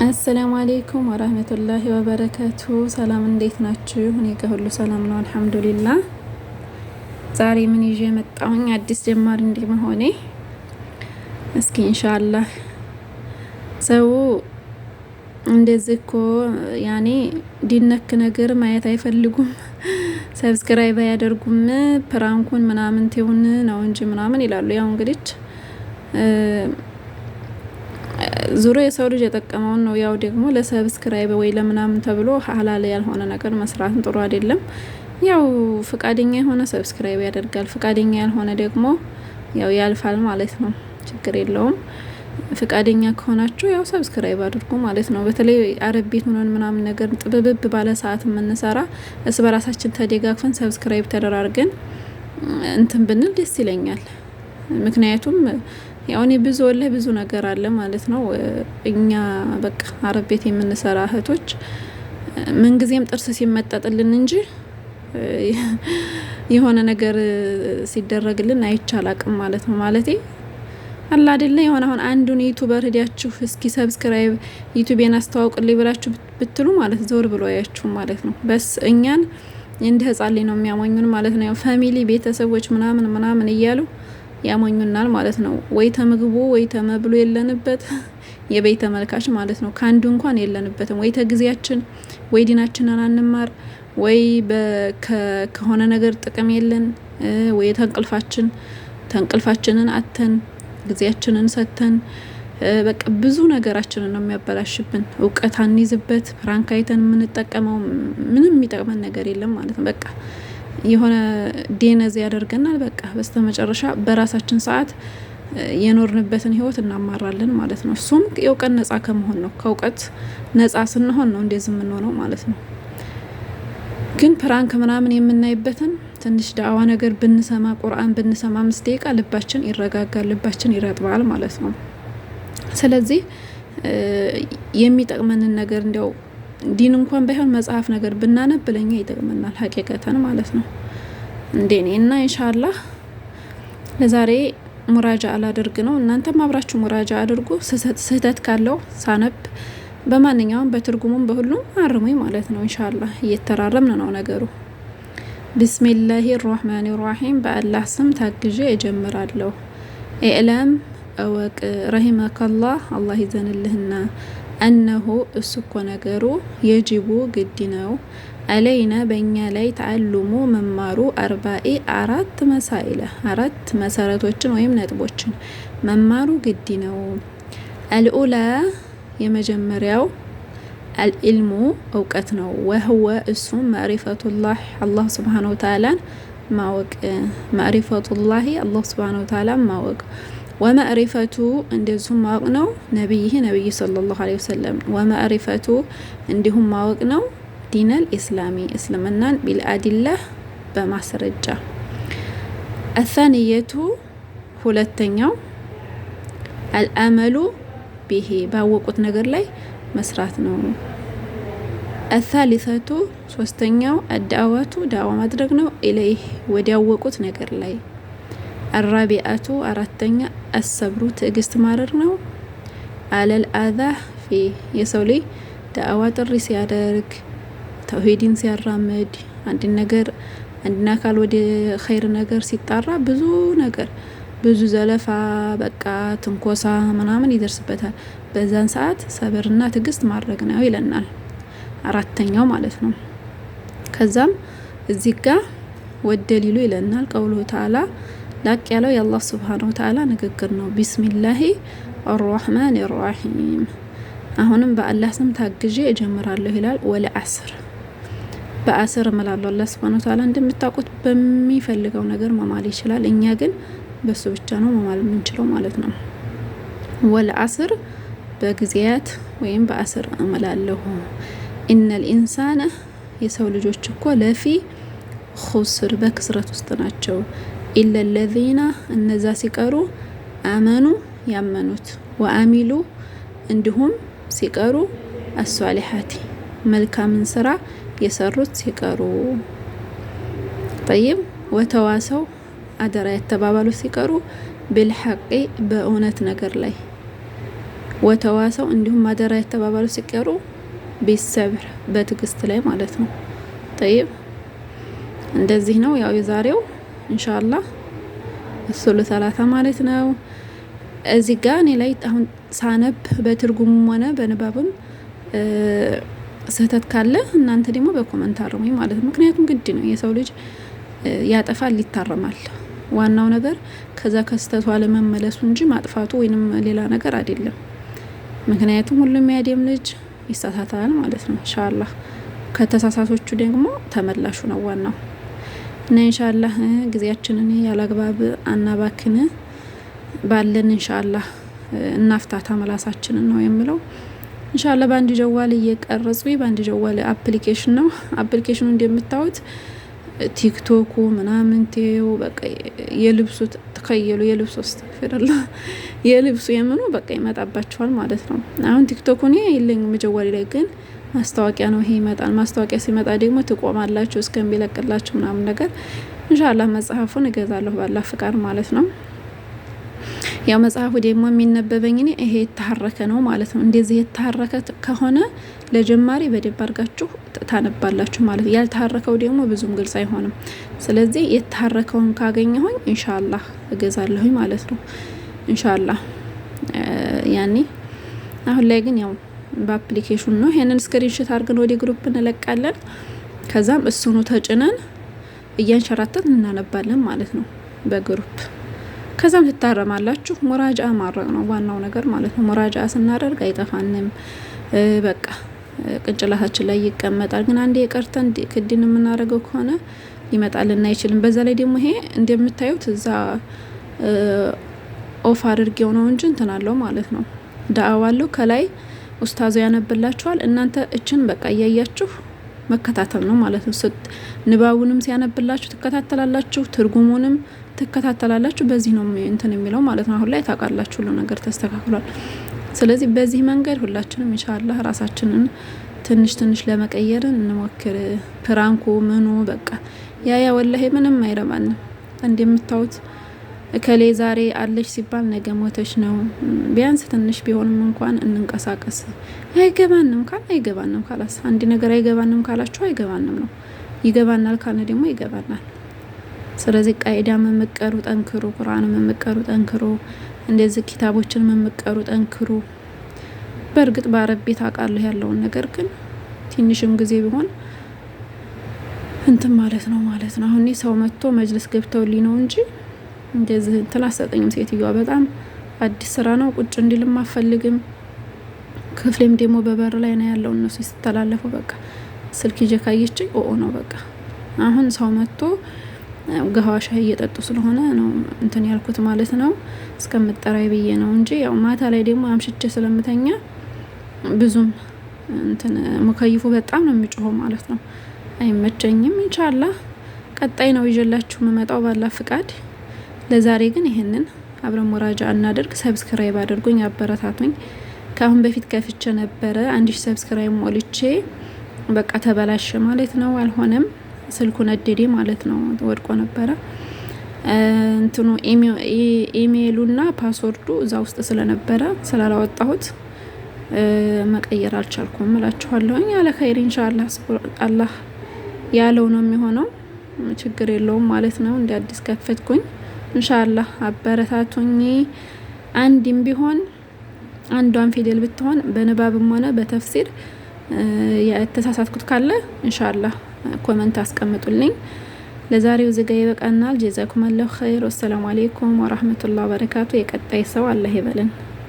አሰላሙ አለይኩም ወራህመቱላሂ ወበረካቱ። ሰላም እንዴት ናችሁ? እኔ ከሁሉ ሰላም ነው አልሐምዱሊላህ። ዛሬ ምን ይዤ መጣሁኝ? አዲስ ጀማሪ እንደመሆኔ እስኪ ኢንሻአላህ ሰው እንደዚህ እኮ ያኔ ዲነክ ነገር ማየት አይፈልጉም፣ ሰብስክራይብ አያደርጉም፣ ፕራንኩን ምናምን ተውን ነው እንጂ ምናምን ይላሉ። ያው እንግዲህ ዙሮ የሰው ልጅ የጠቀመውን ነው። ያው ደግሞ ለሰብስክራይብ ወይ ለምናምን ተብሎ ሀላል ያልሆነ ነገር መስራት ጥሩ አይደለም። ያው ፍቃደኛ የሆነ ሰብስክራይብ ያደርጋል፣ ፍቃደኛ ያልሆነ ደግሞ ያው ያልፋል ማለት ነው። ችግር የለውም። ፍቃደኛ ከሆናችሁ ያው ሰብስክራይብ አድርጉ ማለት ነው። በተለይ አረብ ቤት ሆነን ምናምን ነገር ጥብብብ ባለ ሰዓት የምንሰራ እስ በራሳችን ተደጋግፈን ሰብስክራይብ ተደራርገን እንትን ብንል ደስ ይለኛል። ምክንያቱም ያው እኔ ብዙ ነገር አለ ማለት ነው። እኛ በቃ አረብ ቤት የምንሰራ እህቶች ምን ጊዜም ጥርስ ሲመጠጥልን እንጂ የሆነ ነገር ሲደረግልን አይቻል አቅም ማለት ነው። ማለቴ አላ አይደለ የሆነ አሁን አንዱን ዩቲዩበር ሄዳችሁ እስኪ ሰብስክራይብ ዩቲዩቤን አስተዋውቅልኝ ብላችሁ ብትሉ ማለት ዘወር ብሎ ያያችሁ ማለት ነው። በስ እኛን እንደ ህጻን ነው የሚያሞኙን ማለት ነው። ያው ፋሚሊ ቤተሰቦች ምናምን እያሉ ያሞኙናል ማለት ነው። ወይ ተምግቡ ወይ ተመብሎ የለንበት የቤት ተመልካች ማለት ነው። ካንዱ እንኳን የለንበትም። ወይ ተግዚያችን ወይ ዲናችንን አንማር ወይ ከሆነ ነገር ጥቅም የለን ወይ ተንቅልፋችንን አተን ግዚያችንን ሰተን በቃ ብዙ ነገራችንን ነው የሚያበላሽብን። እውቀት አንይዝበት ፕራንክ አይተን የምንጠቀመው ምንም የሚጠቅመን ነገር የለም ማለት ነው። በቃ የሆነ ዴነዝ ያደርገናል። በቃ በስተመጨረሻ በራሳችን ሰዓት የኖርንበትን ህይወት እናማራለን ማለት ነው። እሱም የእውቀት ነጻ ከመሆን ነው። ከእውቀት ነጻ ስንሆን ነው እንደዚህ የምንሆነው ማለት ነው። ግን ፕራንክ ምናምን የምናይበትን ትንሽ ዳዋ ነገር ብንሰማ ቁርአን ብንሰማ 5 ደቂቃ ልባችን ይረጋጋል፣ ልባችን ይረጥባል ማለት ነው። ስለዚህ የሚጠቅመንን ነገር እንዲያው ዲን እንኳን ባይሆን መጽሐፍ ነገር ብናነብ ለኛ ይጠቅመናል ሀቂቀተን ማለት ነው። እንደኔ እና ኢንሻአላህ ለዛሬ ሙራጃ አላደርግ ነው። እናንተም አብራችሁ ሙራጃ አድርጉ። ስህተት ካለው ሳነብ በማንኛውም በትርጉሙም በሁሉም አርሙኝ ማለት ነው። ኢንሻአላህ እየተራረምን ነው ነገሩ። ቢስሚላሂር ራህማኒር ራሂም በአላህ ስም ታግዤ እጀምራለሁ። ኢዕለም እወቅ ረሂመከላህ አላህ ይዘንልህና እነሆ እሱ እኮ ነገሩ የጅቡ ግድ ነው አለይና በእኛ ላይ ተአልሙ መማሩ አርባኢ 4 መሳኢለ 4 መሰረቶችን ወይም ነጥቦችን መማሩ ግድ ነው። አልኡላ የመጀመሪያው አልኢልሙ እውቀት ነው። ወህወ እሱም ማዕሪፈቱላህ አላህ ሱብሓነሁ ወተዓላን ማወቅ፣ ማዕሪፈቱላህ አላህ ሱብሓነሁ ወተዓላን ማወቅ ወማዕሪፈቱ እንደዚሁም ማወቅ ነው። ነብይ ሰለላሁ ዐለይሂ ወሰለም ወማዕሪፈቱ እንዲሁም ማወቅ ነው። ዲነል ኢስላሚ እስልምናን ቢልአዲላህ በማስረጃ። አሳኒየቱ ሁለተኛው አልአመሉ ቢሂ ባወቁት ነገር ላይ መስራት ነው። አሳሊሰቱ ሶስተኛው አዳዋቱ ዳዋ ማድረግ ነው። ኢለይህ ወዲያወቁት ነገር ላይ። አራቢአቱ አራተኛ አሰብሩ ትዕግስት ማድረግ ነው። አለል አዛ ፊ የሰው ልጅ ዳዕዋ ጥሪ ሲያደርግ ተውሂድን ሲያራምድ አንድን አካል ወደ ኸይር ነገር ሲጣራ ብዙ ዘለፋ በቃ ትንኮሳ ምናምን ይደርስበታል። በዛን ሰዓት ሰብርና ትዕግስት ማድረግ ነው ይለናል። አራተኛው ማለት ነው። ከዛም እዚህ ጋር ወደሊሉ ይለናል። ቀውሉ ተዓላ ላቅ ያለው የአላህ ሱብሓነሁ ወተዓላ ንግግር ነው። ቢስሚላሂ አርራህማን አርራሂም አሁንም በአላህ ስም ታግዤ እጀምራለሁ ይላል። ወለ አስር በአስር እምላለሁ። አላህ ሱብሓነሁ ወተዓላ እንደምታውቁት በሚፈልገው ነገር መማል ይችላል። እኛ ግን በሱ ብቻ ነው መማል የምንችለው ማለት ነው። ወለ አስር በጊዜያት ወይም በአስር እምላለሁ። ኢነል ኢንሳነ የሰው ልጆች እኮ ለፊ ኹስር በክስረት ውስጥ ናቸው። ኢለ ለዚና እነዛ ሲቀሩ አመኑ ያመኑት ወአሚሉ እንዲሁም ሲቀሩ አሷሊሐቲ መልካምን ስራ የሰሩት ሲቀሩ ጠይብ ወተዋሰው አደራ የተባባሉት ሲቀሩ ቢልሐቂ በእውነት ነገር ላይ ወተዋሰው እንዲሁም ማደራ የተባባሉ ሲቀሩ ቢሰብር በትዕግስት ላይ ማለት ነው። ጠይብ እንደዚህ ነው ያው የዛሬው ኢንሻአላህ ሱሉ ሰላሳ ማለት ነው። እዚህ ጋር እኔ ላይ አሁን ሳነብ በትርጉሙም ሆነ በንባብም ስህተት ካለ እናንተ ደግሞ በኮመንት አርሙኝ ማለት ነው። ምክንያቱም ግድ ነው የሰው ልጅ ያጠፋል ይታረማል። ዋናው ነገር ከዛ ከስተቷ ለመመለሱ እንጂ ማጥፋቱ ወይንም ሌላ ነገር አይደለም። ምክንያቱም ሁሉም ያደም ልጅ ይሳሳታል ማለት ነው። ኢንሻአላህ ከተሳሳቶቹ ደግሞ ተመላሹ ነው ዋናው እና ኢንሻአላህ ጊዜያችንን ያላግባብ አናባክን ባለን ኢንሻአላህ እናፍታታ መላሳችንን ነው የምለው። ኢንሻአላህ በአንድ ጀዋል እየቀረጹ በአንድ ጀዋል አፕሊኬሽን ነው። አፕሊኬሽኑ እንደምታዩት ቲክቶኩ ምናምን ቴው በቃ የልብሱ ተከየሉ የልብሱ አስተፍረላ የልብሱ የምኑ በቃ ይመጣባቸዋል ማለት ነው። አሁን ቲክቶኩ ነው የለኝም ጀዋል ላይ ግን ማስታወቂያ ነው ይሄ ይመጣል። ማስታወቂያ ሲመጣ ደግሞ ትቆማላችሁ እስከሚለቅላችሁ ምናምን ነገር ኢንሻአላህ መጽሐፉን እገዛለሁ ባላ ፍቃድ ማለት ነው። ያው መጽሐፉ ደግሞ የሚነበበኝ እኔ ይሄ የተሐረከ ነው ማለት ነው። እንደዚህ የተሐረከ ከሆነ ለጀማሪ በደንብ አድርጋችሁ ታነባላችሁ ማለት ነው። ያልተሐረከው ደግሞ ብዙም ግልጽ አይሆንም። ስለዚህ የተሐረከውን ካገኘሁኝ ኢንሻአላህ እገዛለሁ ማለት ነው። ኢንሻአላህ ያኔ አሁን ላይ ግን ያው በአፕሊኬሽን ነው። ይሄንን ስክሪንሾት አድርገን ወደ ግሩፕ እንለቃለን። ከዛም እሱኑ ተጭነን እያንሸራተት እናነባለን ማለት ነው በግሩፕ። ከዛም ትታረማላችሁ። ሙራጃ ማድረግ ነው ዋናው ነገር ማለት ነው። ሙራጃ ስናደርግ አይጠፋንም። በቃ ቅንጭላታችን ላይ ይቀመጣል። ግን አንዴ የቀርተን ክድን የምናደርገው ከሆነ ሊመጣልን አይችልም። በዛ ላይ ደግሞ ይሄ እንደምታዩት እዛ ኦፍ አድርጌው ነው እንጂ እንትን አለው ማለት ነው። ዳአዋለው ከላይ ኡስታዙ ያነብላችኋል። እናንተ እችን በቃ እያያችሁ መከታተል ነው ማለት ነው። ንባቡንም ሲያነብላችሁ ትከታተላላችሁ፣ ትርጉሙንም ትከታተላላችሁ። በዚህ ነው እንትን የሚለው ማለት ነው። አሁን ላይ ታውቃላችሁ ሁሉ ነገር ተስተካክሏል። ስለዚህ በዚህ መንገድ ሁላችንም ኢንሻአላህ ራሳችንን ትንሽ ትንሽ ለመቀየር እንሞክር። ፕራንኩ ምኑ በቃ ያ ወላሂ ምንም አይረባንም። እንደምታዩት እከሌ ዛሬ አለች ሲባል ነገ ሞተች ነው። ቢያንስ ትንሽ ቢሆንም እንኳን እንንቀሳቀስ። አይገባንም አይገባንም ካላስ አንድ ነገር አይገባንም ካላችሁ አይገባንም ነው። ይገባናል ካለ ደግሞ ይገባናል። ስለዚህ ቃይዳ መመቀሩ ጠንክሩ፣ ቁርአን መመቀሩ ጠንክሩ፣ እንደዚህ ኪታቦችን መመቀሩ ጠንክሩ። በእርግጥ በአረብ ቤት አውቃለሁ ያለውን ነገር ግን ትንሽም ጊዜ ቢሆን እንትን ማለት ነው። አሁን ሰው መጥቶ መጅልስ ገብተውልኝ ነው እንጂ እንደዚህ እንትን አሰጠኝም። ሴትዮዋ በጣም አዲስ ስራ ነው፣ ቁጭ እንዲልም አፈልግም። ክፍሌም ደግሞ በበር ላይ ነው ያለው። እነሱ ሲተላለፉ በቃ ስልክ ይዤ ካየችኝ ነው በቃ። አሁን ሰው መጥቶ ገሃዋ ሻይ እየጠጡ ስለሆነ ነው እንትን ያልኩት ማለት ነው። እስከምጠራይ ብዬ ነው እንጂ ያው ማታ ላይ ደግሞ አምሽቼ ስለምተኛ ብዙም እንትን ሙከይፉ በጣም ነው የሚጮኸው ማለት ነው። አይመቸኝም። ኢንሻአላህ ቀጣይ ነው ይዤላችሁ የምመጣው ባላ ፍቃድ። ለዛሬ ግን ይሄንን አብረን ሙራጃ እናድርግ። ሰብስክራይብ አድርጉኝ፣ አበረታቱኝ። ከአሁን በፊት ከፍቼ ነበረ 1000 ሰብስክራይብ ሞልቼ በቃ ተበላሸ ማለት ነው። አልሆነም፣ ስልኩ ነደዴ ማለት ነው። ወድቆ ነበረ እንትኑ ኢሜይሉና ፓስወርዱ እዛ ውስጥ ስለነበረ ስላላወጣሁት መቀየር አልቻልኩም እላችኋለሁኝ። ያለ ኸይር ኢንሻአላህ አላህ ያለው ነው የሚሆነው። ችግር የለውም ማለት ነው። እንደ አዲስ ከፈትኩኝ። ኢንሻአላህ አበረታቱኝ። አንድም ቢሆን አንዷን ፊደል ብትሆን በንባብም ሆነ በተፍሲር የተሳሳትኩት ካለ ኢንሻአላህ ኮሜንት አስቀምጡልኝ። ለዛሬው ዝጋ ይበቃናል። ጀዛኩም አላሁ ኸይር። ወሰላሙ አለይኩም ወራህመቱላሂ ወበረካቱ። የቀጣይ ሰው አላህ ይበለን።